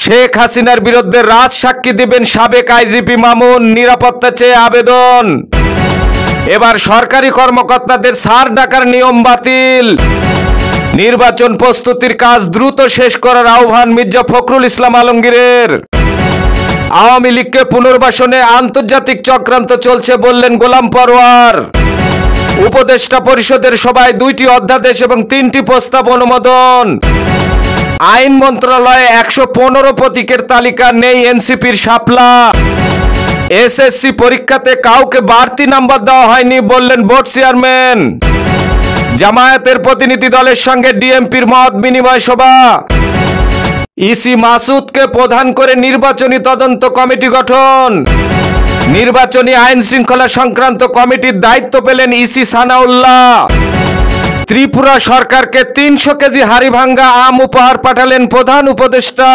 শেখ হাসিনার বিরুদ্ধে রাজসাক্ষী দেবেন সাবেক আইজিপি মামুন, নিরাপত্তা চেয়ে আবেদন। এবার সরকারি কর্মকর্তাদের ছাড় ডাকার নিয়ম বাতিল। নির্বাচন প্রস্তুতির কাজ দ্রুত শেষ করার আহ্বান মির্জা ফখরুল ইসলাম আলমগীরের। আওয়ামী লীগকে পুনর্বাসনে আন্তর্জাতিক চক্রান্ত চলছে বললেন গোলাম পরোয়ার। উপদেষ্টা পরিষদের সভায় 2টি অধ্যাদেশ এবং 3টি প্রস্তাব অনুমোদন। আইন মন্ত্রণালয়ে 115 প্রতীকের তালিকা নেই এনসিপির শাপলা। এসএসসি পরীক্ষাতে কাউকে বাড়তি নাম্বার দেওয়া হয়নি বললেন বোর্ড চেয়ারম্যান। জামায়াতের প্রতিনিধি দলের সঙ্গে ডিএমপির মত বিনিময় সভা। ইসি মাসুদকে প্রধান করে নির্বাচনী তদন্ত কমিটি গঠন। নির্বাচনী আইন শৃঙ্খলা সংক্রান্ত কমিটির দায়িত্ব পেলেন ইসি সানাউল্লাহ। ত্রিপুরা সরকারকে 300 কেজি হাড়িভাঙ্গা আম উপহার পাঠালেন প্রধান উপদেষ্টা।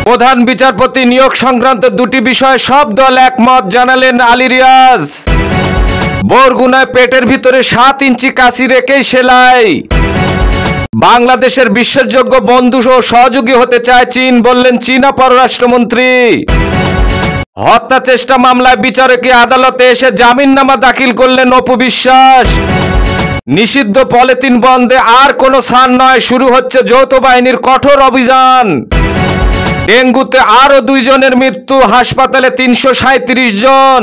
প্রধান বিচারপতি নিয়োগ সংক্রান্ত 2টি বিষয়ে সব দল একমত জানালেন আলী রিয়াজ। বরগুনায় পেটের ভিতরে 7 ইঞ্চি কাঁচি রেখেই সেলাই। বাংলাদেশের বিশ্বাসযোগ্য বন্ধু ও সহযোগী হতে চায় চীন বললেন চীনা পররাষ্ট্রমন্ত্রী। হত্যা চেষ্টা মামলায় বিচারকী আদালতে এসে জামিননামা দাখিল করলেন অপু বিশ্বাস। নিষিদ্ধ পলিথিন বন্ধে আর কোনো ছাড় নয়, শুরু হচ্ছে যৌথ বাহিনীর কঠোর অভিযান। ডেঙ্গুতে আরো 2 জনের মৃত্যু, হাসপাতালে 337 জন।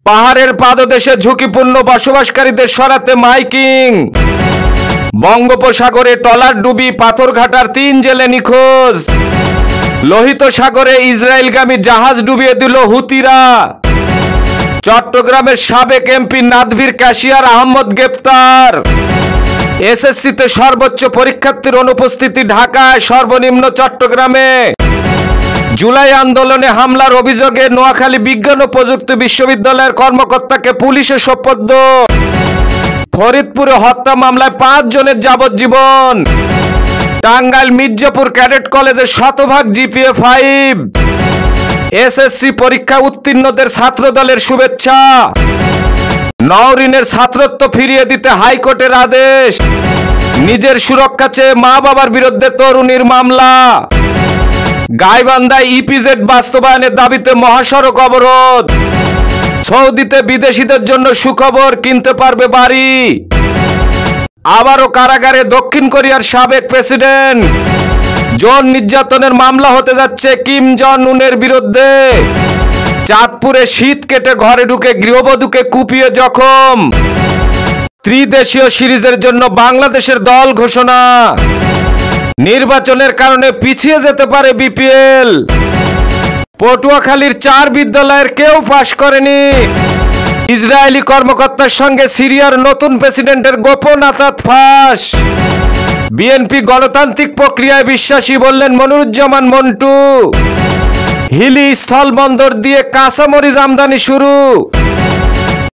পাহাড়ের পাদদেশে ঝুঁকিপূর্ণ বসবাসকারীদের সরাতে মাইকিং। বঙ্গোপসাগরে ট্রলার ডুবি, পাথরঘাটার 3 জেলে নিখোঁজ। লোহিত সাগরে ইসরায়েলগামী জাহাজ ডুবিয়ে দিল হুতিরা। চট্টগ্রামের সাবেক এমপি নাদভির ক্যাশিয়ার আহমদ গ্রেপ্তার। এসএসসিতে সর্বোচ্চ পরীক্ষার্থীর অনুপস্থিতি ঢাকায়, সর্বনিম্ন চট্টগ্রামে। জুলাই আন্দোলনে হামলার অভিযোগে নোয়াখালী বিজ্ঞান ও প্রযুক্তি বিশ্ববিদ্যালয়ের কর্মকর্তাকে পুলিশে সোপর্দ। ফরিদপুরে হত্যা মামলায় 5 জনের যাবজ্জীবন। টাঙ্গাইল মির্জাপুর ক্যাডেট কলেজে শতভাগ জিপিএ 5। এসএসসি পরীক্ষা উত্তীর্ণদের ছাত্রদলের শুভেচ্ছা। নওরিনের ছাত্রত্ব ফিরিয়ে দিতে হাইকোর্টের আদেশ। নিজের সুরক্ষা চেয়ে মা বাবার বিরুদ্ধে তরুণীর মামলা। গাইবান্ধায় ইপিজেড বাস্তবায়নের দাবিতে মহাসড়ক অবরোধ। সৌদিতে বিদেশিদের জন্য সুখবর, কিনতে পারবে বাড়ি। আবারও কারাগারে দক্ষিণ কোরিয়ার সাবেক প্রেসিডেন্ট। যৌন নির্যাতনের মামলা হতে যাচ্ছে কিম জন উনের বিরুদ্ধে। চাঁদপুরে শীত কেটে ঘরে ঢুকে গৃহবধূকে কুপিয়ে জখম। ত্রিদেশীয় সিরিজের জন্য বাংলাদেশের দল ঘোষণা। নির্বাচনের কারণে পিছিয়ে যেতে পারে বিপিএল। পটুয়াখালীর 4 বিদ্যালয়ের কেউ পাশ করেনি। ইসরায়েলি কর্মকর্তার সঙ্গে সিরিয়ার নতুন প্রেসিডেন্টের গোপন আতাত ফাঁস। বিএনপি গণতান্ত্রিক প্রক্রিয়ায় বিশ্বাসী বললেন মনিরুজ্জামান মন্টু। হিলি স্থলবন্দর দিয়ে কাঁচামরিচ আমদানি শুরু।